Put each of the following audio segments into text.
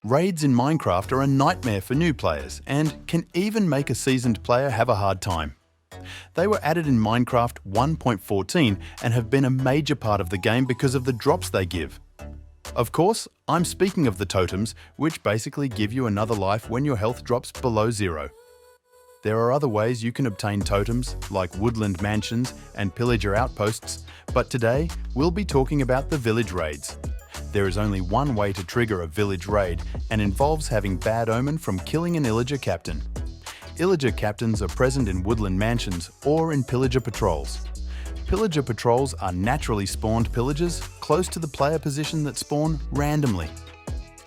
Raids in Minecraft are a nightmare for new players and can even make a seasoned player have a hard time. They were added in Minecraft 1.14 and have been a major part of the game because of the drops they give. Of course, I'm speaking of the totems, which basically give you another life when your health drops below zero. There are other ways you can obtain totems, like woodland mansions and pillager outposts, but today we'll be talking about the village raids. There is only one way to trigger a village raid and involves having bad omen from killing an Illager captain. Illager captains are present in woodland mansions or in pillager patrols. Pillager patrols are naturally spawned pillagers close to the player position that spawn randomly.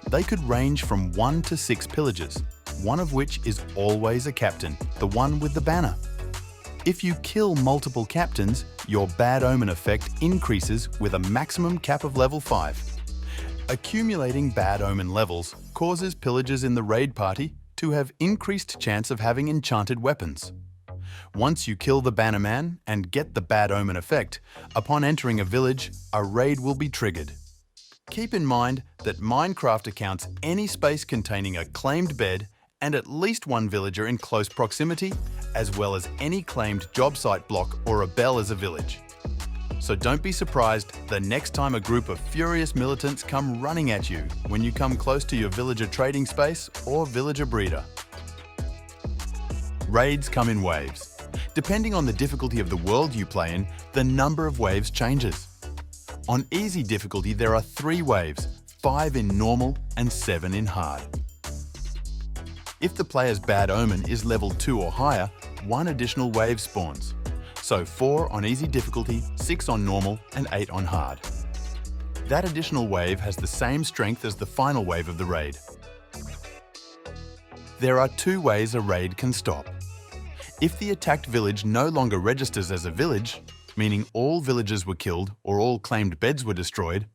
They could range from 1 to 6 pillagers, one of which is always a captain, the one with the banner. If you kill multiple captains, your bad omen effect increases with a maximum cap of level 5. Accumulating bad omen levels causes pillagers in the raid party to have increased chance of having enchanted weapons. Once you kill the bannerman and get the bad omen effect, upon entering a village, a raid will be triggered. Keep in mind that Minecraft accounts any space containing a claimed bed and at least one villager in close proximity, as well as any claimed job site block or a bell as a village. So don't be surprised the next time a group of furious militants come running at you when you come close to your villager trading space or villager breeder. Raids come in waves. Depending on the difficulty of the world you play in, the number of waves changes. On easy difficulty, there are 3 waves, 5 in normal and 7 in hard. If the player's bad omen is level 2 or higher, 1 additional wave spawns. So 4 on easy difficulty, 6 on normal and 8 on hard. That additional wave has the same strength as the final wave of the raid. There are 2 ways a raid can stop. If the attacked village no longer registers as a village, meaning all villagers were killed or all claimed beds were destroyed,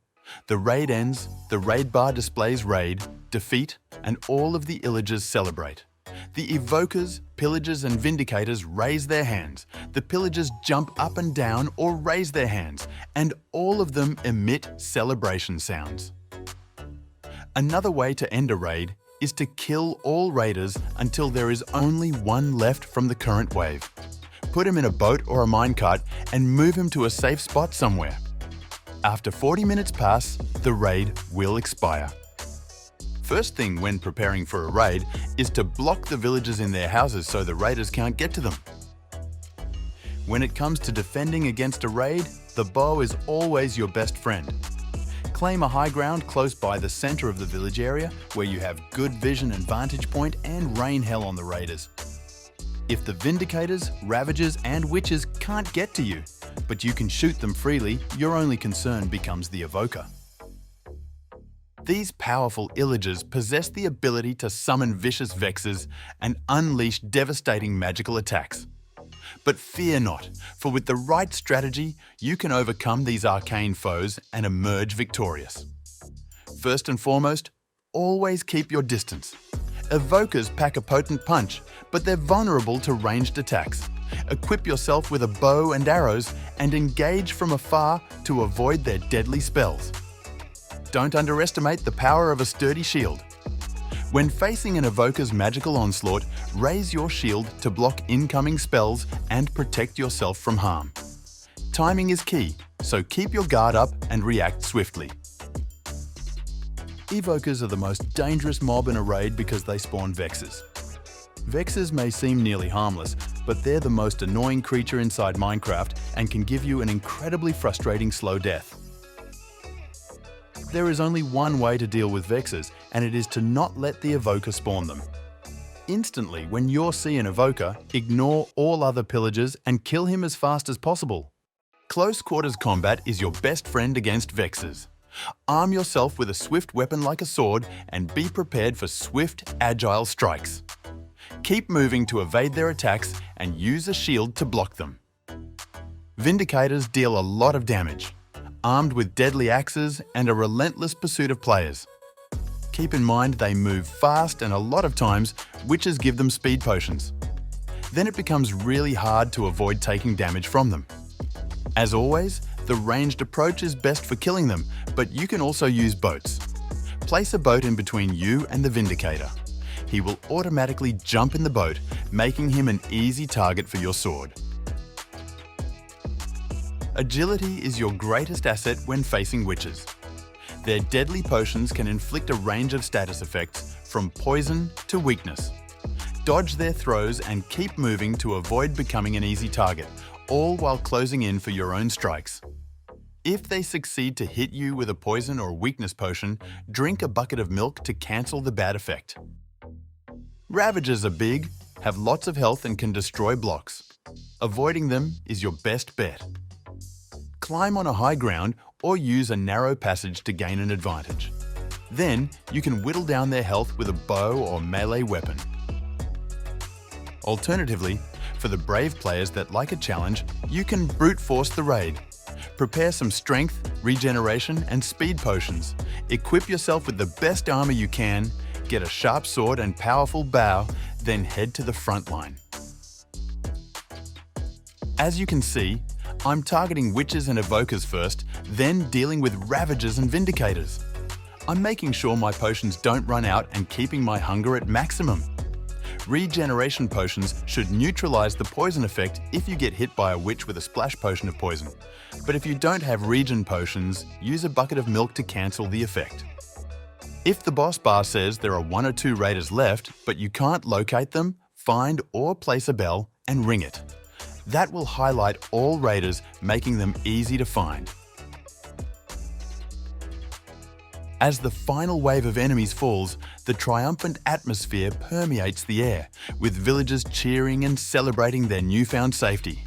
the raid ends, the raid bar displays raid, defeat, and all of the Illagers celebrate. The Evokers, Pillagers and Vindicators raise their hands, the Pillagers jump up and down or raise their hands, and all of them emit celebration sounds. Another way to end a raid is to kill all raiders until there is only one left from the current wave. Put him in a boat or a minecart and move him to a safe spot somewhere. After 40 minutes pass, the raid will expire. First thing when preparing for a raid is to block the villagers in their houses so the raiders can't get to them. When it comes to defending against a raid, the bow is always your best friend. Claim a high ground close by the center of the village area where you have good vision and vantage point and rain hell on the raiders. If the Vindicators, Ravagers and Witches can't get to you, but you can shoot them freely, your only concern becomes the Evoker. These powerful Illagers possess the ability to summon vicious Vexes and unleash devastating magical attacks. But fear not, for with the right strategy, you can overcome these arcane foes and emerge victorious. First and foremost, always keep your distance. Evokers pack a potent punch, but they're vulnerable to ranged attacks. Equip yourself with a bow and arrows and engage from afar to avoid their deadly spells. Don't underestimate the power of a sturdy shield. When facing an Evoker's magical onslaught, raise your shield to block incoming spells and protect yourself from harm. Timing is key, so keep your guard up and react swiftly. Evokers are the most dangerous mob in a raid because they spawn Vexes. Vexes may seem nearly harmless, but they're the most annoying creature inside Minecraft and can give you an incredibly frustrating slow death. There is only one way to deal with Vexes, and it is to not let the Evoker spawn them. Instantly, when you see an Evoker, ignore all other pillagers and kill him as fast as possible. Close quarters combat is your best friend against Vexes. Arm yourself with a swift weapon like a sword and be prepared for swift, agile strikes. Keep moving to evade their attacks and use a shield to block them. Vindicators deal a lot of damage, armed with deadly axes and a relentless pursuit of players. Keep in mind they move fast and a lot of times witches give them speed potions. Then it becomes really hard to avoid taking damage from them. As always, the ranged approach is best for killing them, but you can also use boats. Place a boat in between you and the Vindicator. He will automatically jump in the boat, making him an easy target for your sword. Agility is your greatest asset when facing witches. Their deadly potions can inflict a range of status effects, from poison to weakness. Dodge their throws and keep moving to avoid becoming an easy target, all while closing in for your own strikes. If they succeed to hit you with a poison or weakness potion, drink a bucket of milk to cancel the bad effect. Ravagers are big, have lots of health and can destroy blocks. Avoiding them is your best bet. Climb on a high ground or use a narrow passage to gain an advantage. Then you can whittle down their health with a bow or melee weapon. Alternatively, for the brave players that like a challenge, you can brute force the raid. Prepare some strength, regeneration and speed potions. Equip yourself with the best armor you can, get a sharp sword and powerful bow, then head to the front line. As you can see, I'm targeting witches and evokers first, then dealing with Ravagers and Vindicators. I'm making sure my potions don't run out and keeping my hunger at maximum. Regeneration potions should neutralize the poison effect if you get hit by a witch with a splash potion of poison. But if you don't have regen potions, use a bucket of milk to cancel the effect. If the boss bar says there are 1 or 2 raiders left, but you can't locate them, find or place a bell and ring it. That will highlight all raiders, making them easy to find. As the final wave of enemies falls, the triumphant atmosphere permeates the air, with villagers cheering and celebrating their newfound safety.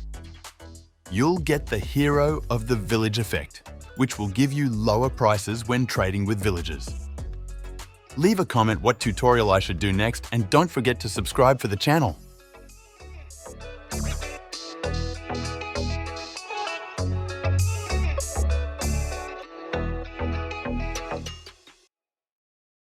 You'll get the hero of the village effect, which will give you lower prices when trading with villagers. Leave a comment what tutorial I should do next and don't forget to subscribe for the channel.